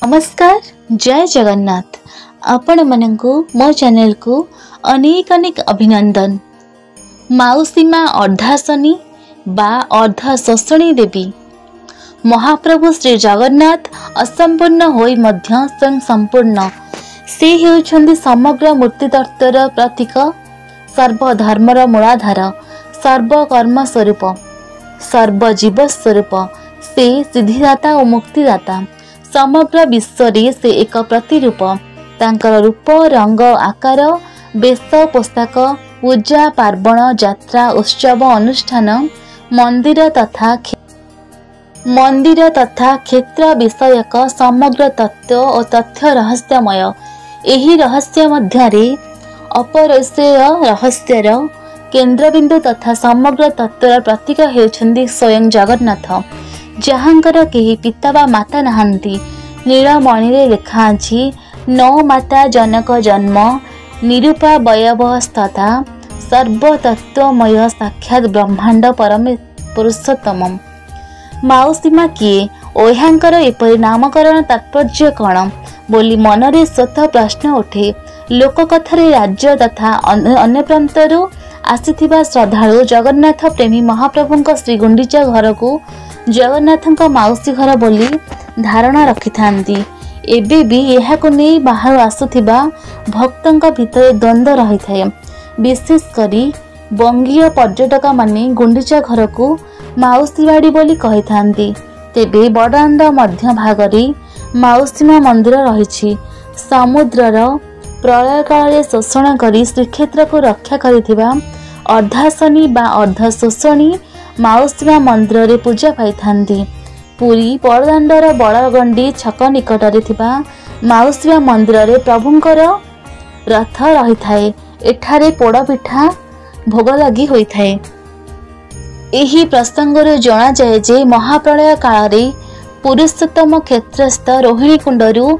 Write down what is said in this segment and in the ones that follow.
नमस्कार जय जगन्नाथ आपण मानकु मो चैनल को अनेक अनेक अभिनंदन। माउसी माँ अर्धासनी बा अर्धा शोषणी देवी महाप्रभु श्री जगन्नाथ असंपूर्ण होई मध्य स्वयं संपूर्ण से हेउछंदी समग्र मूर्तितत्वर प्रतीक सर्वधर्मर मूलाधार सर्वकर्म स्वरूप सर्वजीव स्वरूप से सिद्धिदाता और मुक्तिदाता समग्र विश्व से एक प्रतिरूप तांकर रूप रंग आकार वेश पोशाक पूजा पार्वण यात्रा उत्सव अनुष्ठान मंदिर तथा क्षेत्र विषयक समग्र तत्व और तथ्य रहस्यमय। एही रहस्य मध्यरे अपरस्य रहस्यर केन्द्रबिंदु तथा समग्र तत्वर प्रतीक हेउछंदी स्वयं जगन्नाथ जहाँकर केही पिता बा माता नहांती। नीलमणि रे लेखा अछि नौ माता जनक जन्म निरूपा वयवस्थता सर्वतत्वमय साक्षात ब्रह्मांड परमे पुरुषोत्तम। माउसीमा किए ओहांकर एपरि नामकरण तात्पर्य कण बोली मनरे स्वतः प्रश्न उठे। लोककथारे राज्य तथा अन्य प्रांतरू आसीथिबा श्रद्धालु जगन्नाथ प्रेमी महाप्रभुଙ୍କ श्री गुंडीचा घर को जगन्नाथଙ୍କ माउसी घर बोली धारणा रखि थांती। एबे भी एहाको नै बाहर आसुथिबा भक्तଙ୍କ भितर द्वंद्व रही थाए। विशेष करी बंगीय पर्यटक माने गुंडीचा घर को माउसी बाड़ी बोली कहि थांती। तेबे बड़ांड मध्य भागरे माउसीमा मंदिर रहिछि। समुद्रर प्रलय काल शोषण करी श्रीक्षेत्र को रक्षा करिथिबा अर्धासनी बा अर्ध शोषणी माउसीमा मंदिर रे पूजा पाई थांती। पुरी बड़दाण्डर बड़गंडी छक निकटरे थिबा माउसीमा मंदिर रे प्रभुंकर रथ रही थाए। एठारे पोड़ पिठा भोग लगी होई थाए। एही प्रसंगरे जना जाए जे महाप्रलय काल रे पुरुषोत्तम क्षेत्रस्थ रोहिणी कुंडरू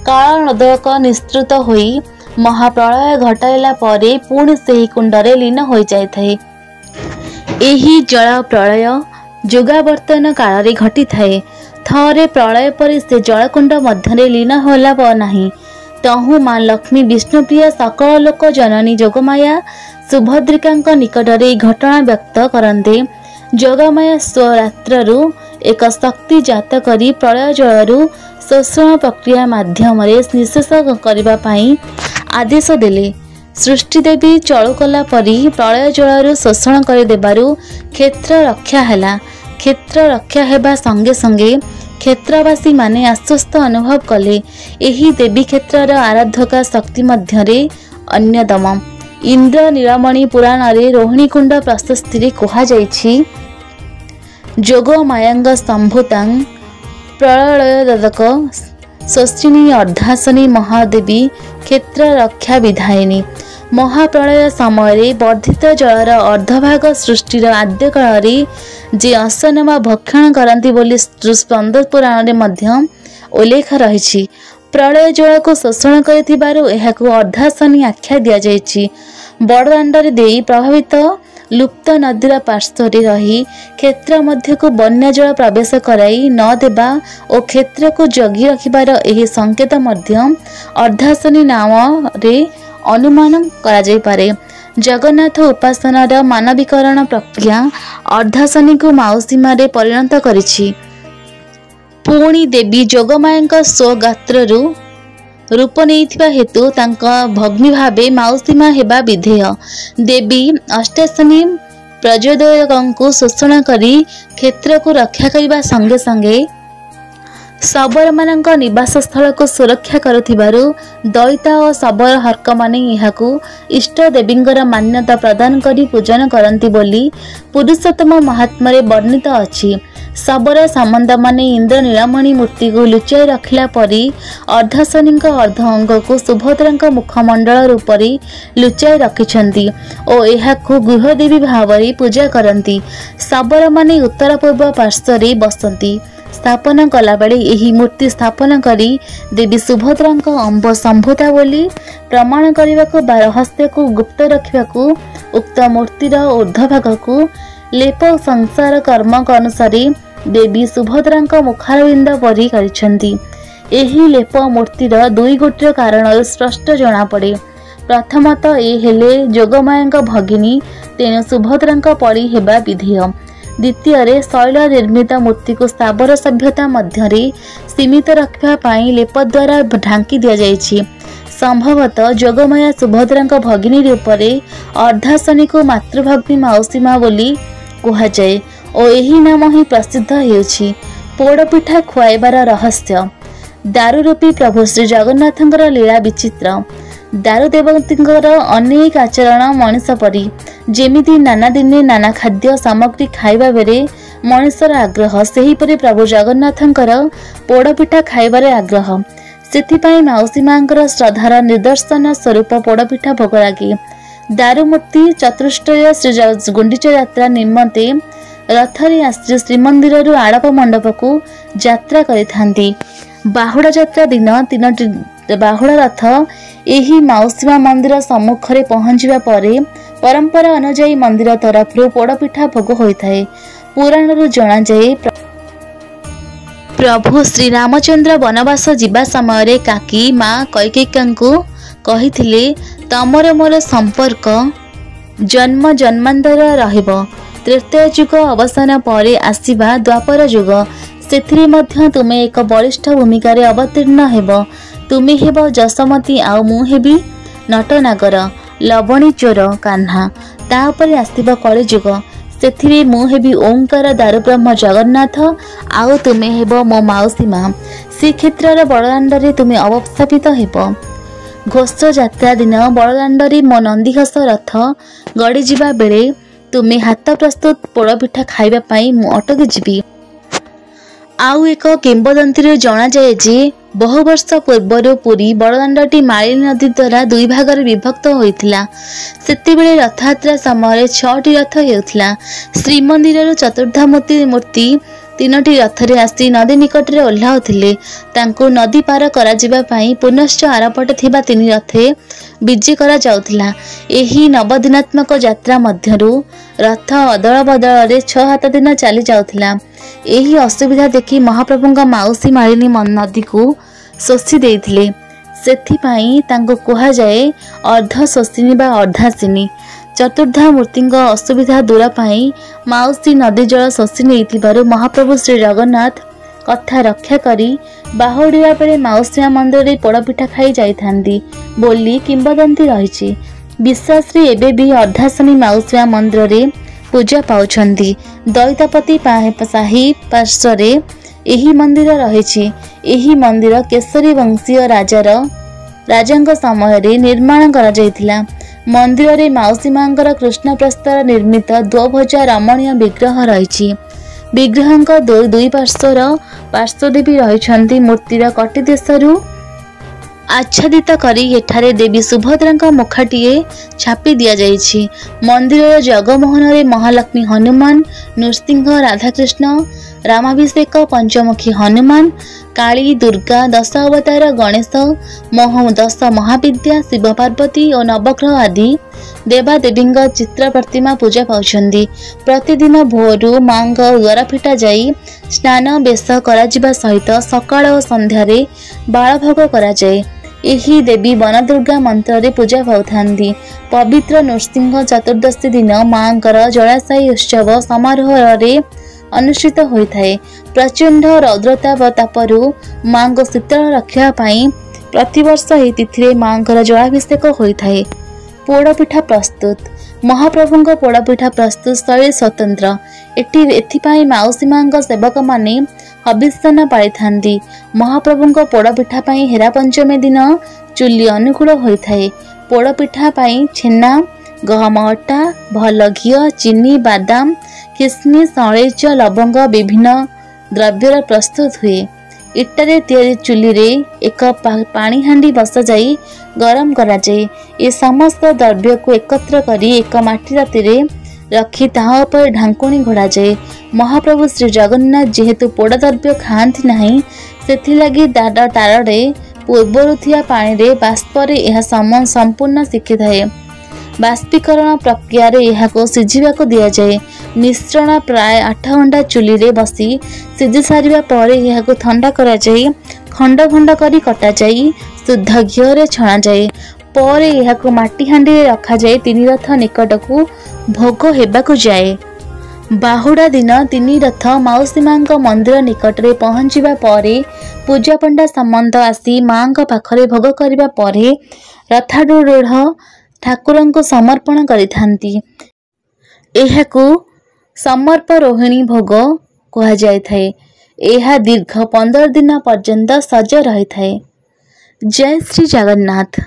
काल नदक निस्तृत होई महाप्रलय घटाइला परे पुणी सेही कुंडरे लीन होई जाय थाए। एही जल प्रलय जोगावर्तन काल रे घटी थाए। थरे प्रलय पर से जलकुंड मध्य लीन होला नाही। तहु मां लक्ष्मी विष्णुप्रिया सकल लोक जननी जोगमाया सुभद्रिका निकटरे घटना व्यक्त करते। जोगमाया स्वरात्रु एक शक्ति जात करी प्रलय जलरू शोषण प्रक्रिया माध्यम निशेष करने पाई आदेश देले। सृष्टि देवी चलु कला परी प्रलय जलरू शोषण करदेबारु क्षेत्र रक्षा हैला। क्षेत्र रक्षा हेबा संगे संगे क्षेत्रवासी माने आश्वस्त अनुभव कले। एही देवी क्षेत्रर आराधका शक्ति मध्यरे अन्यतम। इंद्र नीलमणि पुराण रे रोहिणी कुंड प्रशस्ति रे कहा जायछि जोगमायांग संभूतां प्रलय ददक शोषिणी अर्धासनी महादेवी क्षेत्र रक्षा विधायिनी। महाप्रलय समय वर्धित जलर अर्धभाग सृष्टिर आद्य काल जे असनमा भक्षण करती बोली स्कंद पुराण रे मध्य उल्लेख रही। प्रलय जल को शोषण करिथिबारु एहाकु अर्धासनी आख्या दिया जायछि। बड़दाण्डरे देई प्रभावित लुप्त नदीर पार्श्व रही क्षेत्र मध्य को बन्या जल प्रवेश कराई न देबा और क्षेत्र को जगी रखिबार एही संकेत मध्य अर्धासनी नाम रे अनुमान करा जाय पारे। जगन्नाथ उपासनार मानवीकरण प्रक्रिया अर्धासनी को माउसीमा रे परिणत करिछि। पुणी देवी जोगमाया स्वगात्रु रूप नैथिबा हेतु तांका भग्नी भावे माउसीमा हेबा विधेय। देवी अष्टासनी प्रचोदयकଙ୍କୁ शोषण करी क्षेत्र को रक्षा करने संगे संगे शबर मानक निवास स्थल को सुरक्षा करुथिबारु दैता और शबर हर्क माने यहाकू इष्ट देवींगर मान्यता प्रदान करी पूजन करंती बोली पुरुषोत्तम महात्मा रे वर्णित अछि। शबर सामंत माने इंद्र नीलमणि मूर्ति को लुचाई रखिला परी अर्धासनी अर्ध अंग को सुभद्रा मुखमंडल रूप रे लुचाई रखिछंती और यहाकू गृहदेवी भाव रे पूजा करंती। शबर माने उत्तर पूर्व पार्श्व रे बसंती। स्थापना कला बेले यही मूर्ति स्थापना करी देवी सुभद्रा अंब संभूता बोली प्रमाण करने को रहस्य को गुप्त रखा उक्त मूर्तिर ऊर्ध्वभाग को लेप संसार कर्म अनुसार देवी सुभद्रा मुखारविंद परी करिछंती। ଏହି ଲେପ ମୂର୍ତ୍ତିର ଦୁଇ ଗୋଟିର କାରଣରୁ ସ୍ପଷ୍ଟ ଜଣାପଡ଼େ। ପ୍ରଥମତଃ ଏ ହେଲେ ଯୋଗମାୟାଙ୍କ ଭଗିନୀ, ତେଣୁ ସୁଭଦ୍ରାଙ୍କ ପରି ହେବା ବିଧେୟ। ଦ୍ୱିତୀୟରେ ଶୈଳ ନିର୍ମିତ ମୂର୍ତ୍ତିକୁ ସ୍ଥାବର ସଭ୍ୟତା ମଧ୍ୟରେ ସୀମିତ ରଖିବା ପାଇଁ ଲେପ ଦ୍ୱାରା ଢାଙ୍କି ଦିଆଯାଇଛି। ସମ୍ଭବତଃ ଯୋଗମାୟା ସୁଭଦ୍ରାଙ୍କ ଭଗିନୀ ରୂପରେ ଅର୍ଦ୍ଧାସନୀକୁ ମାତୃଭଗ୍ନୀ ମାଉସୀ ମା ବୋଲି କୁହାଯାଏ ଓ ଏହି ନାମ ହିଁ ପ୍ରସିଦ୍ଧ ହେଉଛି। ପୋଡ଼ପିଠା ଖୁଆଇବାର ରହସ୍ୟ। ଦାରୁ ରୂପୀ ପ୍ରଭୁ ଶ୍ରୀ ଜଗନ୍ନାଥଙ୍କର ଲୀଳା ବିଚିତ୍ର। ଦାରୁ ଦେବତୀଙ୍କର ଅନେକ ଆଚରଣ ମଣିଷ ପରି। ଯେମିତି ନାନା ଦିନେ ନାନା ଖାଦ୍ୟ ସାମଗ୍ରୀ ଖାଇବା ବେଳେ ମଣିଷର ଆଗ୍ରହ, ସେହିପରି ପ୍ରଭୁ ଜଗନ୍ନାଥଙ୍କର ପୋଡ଼ପିଠା ଖାଇବାରେ ଆଗ୍ରହ। ସେଥିପାଇଁ ମାଉସୀ ମାଙ୍କର ଶ୍ରଦ୍ଧାର ନିଦର୍ଶନ ସ୍ୱରୂପ ପୋଡ଼ପିଠା ଭୋଗ ଲାଗେ। ଦାରୁ ମୂର୍ତ୍ତି ଚତୁଷ୍ଟୟ ଶ୍ରୀ ଗୁଣ୍ଡିଚା ଯାତ୍ରା ନିମନ୍ତେ ରଥରେ ଆସି ଶ୍ରୀମନ୍ଦିରରୁ ଆଡ଼ପ ମଣ୍ଡପକୁ ଯାତ୍ରା କରିଥାନ୍ତି। ବାହୁଡ଼ା ଯାତ୍ରା ଦିନ 3ଟି ବାହୁଡ଼ା ରଥ ଏହି ମାଉସୀ ମା ମନ୍ଦିର ସମ୍ମୁଖରେ ପହଞ୍ଚିବା ପରେ ପରମ୍ପରା ଅନୁଯାୟୀ ମନ୍ଦିର ତରଫରୁ ପୋଡ଼ପିଠା ଭୋଗ ହୋଇଥାଏ। ପୁରାଣରୁ ଜଣାଯାଏ, ପ୍ରଭୁ ଶ୍ରୀରାମଚନ୍ଦ୍ର ବନବାସ ଯିବା ସମୟରେ କାକୀ ମା କୈକେୟୀଙ୍କୁ କହିଥିଲେ, ତମର ମୋର ସମ୍ପର୍କ ଜନ୍ମ ଜନ୍ମାନ୍ତର ରହିବ। ତ୍ରେତୟା ଯୁଗ ଅବସାନ ପରେ ଆସିବା ଦ୍ୱାପର ଯୁଗ, ସେଥିରେ ମଧ୍ୟ ତୁମେ ଏକ ବଳିଷ୍ଠ ଭୂମିକାରେ ଅବତୀର୍ଣ୍ଣ ହେବ। ତୁମେ ହେବ ଯଶୋମତୀ ଆଉ ମୁଁ ହେବି ନଟନାଗର, ଲବଣୀ ଚୋର କାହ୍ନା। ତାପରେ ଆସିବ କଳିଯୁଗ, ସେଥିରେ ମୁଁ ହେବି ଓଁକାର ଦାରୁବ୍ରହ୍ମ ଜଗନ୍ନାଥ ଆଉ ତୁମେ ହେବ ମୋ ମାଉସୀ ମା। ଶ୍ରୀକ୍ଷେତ୍ରର ବଡ଼ଦାଣ୍ଡରେ ତୁମେ ଅବସ୍ଥାପିତ ହେବ। ଘୋଷ ଯାତ୍ରା ଦିନ ବଡ଼ଦାଣ୍ଡରେ ମୋ ନନ୍ଦିଘୋଷ ରଥ ଗଡ଼ିଯିବା ବେଳେ ତୁମେ ହାତ ପ୍ରସ୍ତୁତ ପୋଡ଼ପିଠା ଖାଇବା ପାଇଁ ମୁଁ ଅଟକି ଯିବି। ଆଉ ଏକ କିମ୍ବଦନ୍ତୀରେ ଜଣାଯାଏ ଯେ ବହୁ ବର୍ଷ ପୂର୍ବରୁ ପୁରୀ ବଡ଼ଦାଣ୍ଡଟି ମାଳିନୀ ନଦୀ ଦ୍ୱାରା ଦୁଇ ଭାଗରେ ବିଭକ୍ତ ହୋଇଥିଲା। ସେତେବେଳେ ରଥଯାତ୍ରା ସମୟରେ 6ଟି ରଥ ହେଉଥିଲା। ଶ୍ରୀମନ୍ଦିରରୁ ଚତୁର୍ଦ୍ଧାମୂର୍ତ୍ତି 3ଟି ରଥରେ ଆସି ନଦୀ ନିକଟରେ ଓହ୍ଲାଉଥିଲେ। ତାଙ୍କୁ ନଦୀ ପାର କରାଯିବା ପାଇଁ ପୁନଶ୍ଚ ଆରପଟେ ଥିବା 3 ରଥରେ ବିଜେ କରାଯାଉଥିଲା। ଏହି ନବଦିନାତ୍ମକ ଯାତ୍ରା ମଧ୍ୟରୁ ରଥ ଅଦଳ ବଦଳରେ 6 ଦିନ ଚାଲି ଯାଉଥିଲା। ଏହି ଅସୁବିଧା ଦେଖି ମହାପ୍ରଭୁଙ୍କ ମାଉସୀ ମାଳିନୀ ନଦୀକୁ ଶୋଷି ଦେଇଥିଲେ। ସେଥିପାଇଁ ତାଙ୍କୁ କୁହାଯାଏ ଅର୍ଦ୍ଧଶୋଷିନୀ ବା ଅର୍ଦ୍ଧାସିନୀ। ଚତୁର୍ଦ୍ଧାମୂର୍ତ୍ତିଙ୍କ ଅସୁବିଧା ଦୂର ପାଇଁ ମାଉସୀ ନଦୀ ଜଳ ଶୋଷି ନେଇଥିବାରୁ ମହାପ୍ରଭୁ ଶ୍ରୀ ଜଗନ୍ନାଥ କଥା ରକ୍ଷା କରି ବାହୁଡ଼ିବା ବେଳେ ମାଉସୀ ମା ମନ୍ଦିରରେ ପୋଡ଼ପିଠା ଖାଇ ଯାଇଥାନ୍ତି ବୋଲି କିମ୍ବଦନ୍ତୀ ରହିଛି। ବିଶ୍ୱାସରେ ଏବେ ବି ଅର୍ଦ୍ଧାସିନୀ ମାଉସୀ ମା ମନ୍ଦିରରେ ପୂଜା ପାଉଛନ୍ତି। ଦଇତାପତି ସାହି ପାର୍ଶ୍ୱରେ ଏହି ମନ୍ଦିର ରହିଛି। ଏହି ମନ୍ଦିର କେଶରୀ ବଂଶୀୟ ରାଜାଙ୍କ ସମୟରେ ନିର୍ମାଣ କରାଯାଇଥିଲା। ମନ୍ଦିରରେ ମାଉସୀ ମାଙ୍କର କୃଷ୍ଣପ୍ରସ୍ତର ନିର୍ମିତ ଦ୍ୱଭୁଜା ରମଣୀୟ ବିଗ୍ରହ ରହିଛି। ବିଗ୍ରହଙ୍କ ଦୁଇ ପାର୍ଶ୍ୱଦେବୀ ରହିଛନ୍ତି। ମୂର୍ତ୍ତିର କଟି ଦେଶରୁ ଆଚ୍ଛାଦିତ କରି ଏଠାରେ ଦେବୀ ସୁଭଦ୍ରାଙ୍କ ମୁଖଟିଏ ଛାପି ଦିଆଯାଇଛି। ମନ୍ଦିରର ଜଗମୋହନରେ ମହାଲକ୍ଷ୍ମୀ ହନୁମାନ, ନୃସିଂହ, ରାଧାକୃଷ୍ଣ, ରାମାଭିଷେକ, ପଞ୍ଚମୁଖୀ ହନୁମାନ, କାଳୀ, ଦୁର୍ଗା, 10 ଅବତାର, ଗଣେଶ, 10 ମହାବିଦ୍ୟା, ଶିବ ପାର୍ବତୀ ଓ ନବଗ୍ରହ ଆଦି ଦେବାଦେବୀଙ୍କ ଚିତ୍ର ପ୍ରତିମା ପୂଜା ପାଉଛନ୍ତି। ପ୍ରତିଦିନ ଭୋରୁ ମାଙ୍କ ଦ୍ୱାର ଫିଟା ଯାଇ ସ୍ନାନ ବେଶ କରାଯିବା ସହିତ ସକାଳ ଓ ସନ୍ଧ୍ୟାରେ ବାଳଭୋଗ କରାଯାଏ। ଏହି ଦେବୀ ବନଦୁର୍ଗା ମନ୍ତ୍ରରେ ପୂଜା ପାଉଥାନ୍ତି। ପବିତ୍ର ନୃସିଂହ ଚତୁର୍ଦ୍ଦଶୀ ଦିନ ମାଙ୍କର ଜଳାଶାୟୀ ଉତ୍ସବ ସମାରୋହରେ ଅନୁଷ୍ଠିତ ହୋଇଥାଏ। ପ୍ରଚଣ୍ଡ ରୌଦ୍ରତାପରୁ ମାଙ୍କୁ ଶୀତଳ ରଖିବା ପାଇଁ ପ୍ରତିବର୍ଷ ଏହି ତିଥିରେ ମାଙ୍କର ଜଳାଭିଷେକ ହୋଇଥାଏ। ପୋଡ଼ପିଠା ପ୍ରସ୍ତୁତ। ମହାପ୍ରଭୁଙ୍କ ପୋଡ଼ପିଠା ପ୍ରସ୍ତୁତ ଶୈଳୀ ସ୍ୱତନ୍ତ୍ର। ଏଥିପାଇଁ ମାଉସୀ ମାଙ୍କ ସେବକମାନେ ହବିଷ୍ୟାନ୍ନ ପାଳିଥାନ୍ତି। ମହାପ୍ରଭୁଙ୍କ ପୋଡ଼ପିଠା ପାଇଁ ହେରା ପଞ୍ଚମୀ ଦିନ ଚୁଲି ଅନୁକୂଳ ହୋଇଥାଏ। ପୋଡ଼ପିଠା ପାଇଁ ଛେନା, ଗହମ ଅଟା, ଭଲ ଘିଅ, ଚିନି, ବାଦାମ, କିସମିସ, ଅଳେଇଚ, ଲବଙ୍ଗ ବିଭିନ୍ନ ଦ୍ରବ୍ୟର ପ୍ରସ୍ତୁତ ହୁଏ। ଇଟାରେ ତିଆରି ଚୁଲିରେ ଏକ ପାଣି ହାଣ୍ଡି ବସାଯାଇ ଗରମ କରାଯାଏ। ଏ ସମସ୍ତ ଦ୍ରବ୍ୟକୁ ଏକତ୍ର କରି ଏକ ମାଟି ରାତିରେ ରଖି ତାହା ଉପରେ ଢାଙ୍କୁଣୀ ଘୋଡ଼ାଯାଏ। ମହାପ୍ରଭୁ ଶ୍ରୀ ଜଗନ୍ନାଥ ଯେହେତୁ ପୋଡ଼ା ଦ୍ରବ୍ୟ ଖାଆନ୍ତି ନାହିଁ, ସେଥିଲାଗି ତାରରେ ପୂର୍ବରୁ ଥିବା ପାଣିରେ ବାଷ୍ପରେ ଏହା ସମ୍ପୂର୍ଣ୍ଣ ଶିଖିଥାଏ। ବାଷ୍ପୀକରଣ ପ୍ରକ୍ରିୟାରେ ଏହାକୁ ସିଝିବାକୁ ଦିଆଯାଏ। ମିଶ୍ରଣ ପ୍ରାୟ 8 ଘଣ୍ଟା ଚୁଲିରେ ବସି ସିଝି ସାରିବା ପରେ ଏହାକୁ ଥଣ୍ଡା କରାଯାଇ खंड खंड करी कटाई शुद्ध घीरे छणाए। पर यह माटी हांडी रखा जाए 3 रथ निकट को भोग हेबाकु जाए। बाहुड़ा दिन 3 रथ माउसी मां मंदिर निकट में पहुँचवा पर पूजा पंडा सामंत आसी मां पाखरे भोग करने पर रथारूढ़ ठाकुर को समर्पण करिथांती। एहाकू समर्प रोहिणी भोग कहा जाय थाए। यह दीर्घ 15 दिन पर्यंत सज रही थाए। जय श्री जगन्नाथ।